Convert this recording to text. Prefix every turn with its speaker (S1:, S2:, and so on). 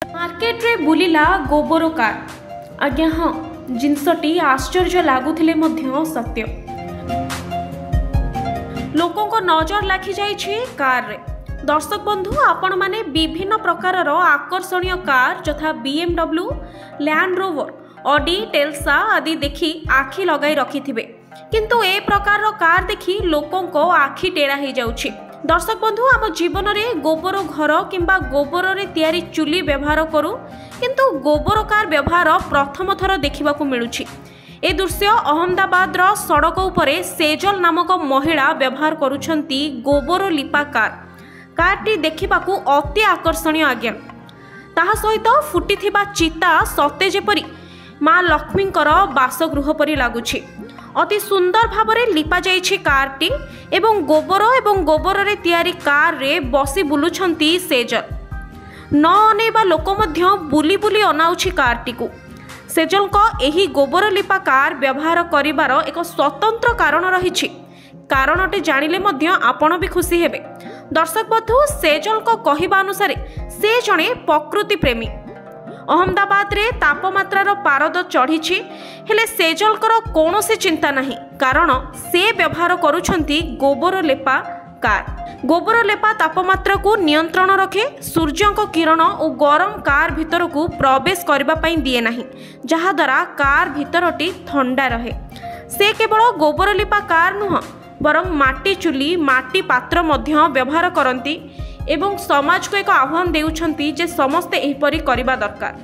S1: Market रे बुलिला गोबर car. आज्ञा हाँ, जिनसटी आश्चर्य लगुले सत्य। लोकों को नजर लाखि जाइछि कार रे। दर्शक बंधु, आपण माने विभिन्न प्रकार आकर्षणीय कार जथा BMW, लैंड रोवर, ऑडी, टेल्सा आदि देखि आखि लगाई रखिथिबे, किंतु ए प्रकार कार देखि लोकों को आखि टेढ़ा हो जाउछि। दर्शक बंधु, आम जीवन में गोबर घर किंबा गोबर रे तैयारी चुली व्यवहार करू, किंतु गोबर कार व्यवहार प्रथम थर देखिबाकू मिलुछि। ए दृश्य अहमदाबाद रो सड़क उपरे सेजल नामक महिला व्यवहार करुछंती गोबर लिपा कार। कारटी देखिबाकू अति आकर्षणीय आज्ञा। ताहा सहित फुटिथिबा चिता सते जेपरी माँ लक्ष्मींकर बासगृह परि लागुछि। अति सुंदर भावरे लिपा जाइछि कारटी एवं गोबर रे तैयारी कार रे बसी बुलुछंती सेजल। न अनेबा लोक मध्य बुली बुली अनाउछि कारटी को। सेजल को एही गोबर लिपा कार व्यवहार करिवार एक स्वतंत्र कारण रहिछि। कारणटे जानिले मध्य आपण भी खुशी हेबे। दर्शक बंधु, सेजल को कहिबा अनुसार से जणे प्रकृति प्रेमी। अहमदाबाद रे तापमात्रार पारद चढ़ी, हेले सेजलकर कौनसी चिंता नहीं, कारण से व्यवहार करुछंती गोबर लेपा कार। गोबर लेपा तापमात्रा को नियंत्रण रखे, सूर्य को किरण और गरम कार भीतर को प्रवेश करबा पई दिए नहीं, जहा द्वारा कार भीतरटी ठंडा रहे। से केवल गोबर लिपा कार नुह, बरं माटी चुली, माटी पात्र मध्य व्यवहार करती एवं समाज को एक आह्वान देउछंती जे समस्ते एहिपरि करिबा दरकार।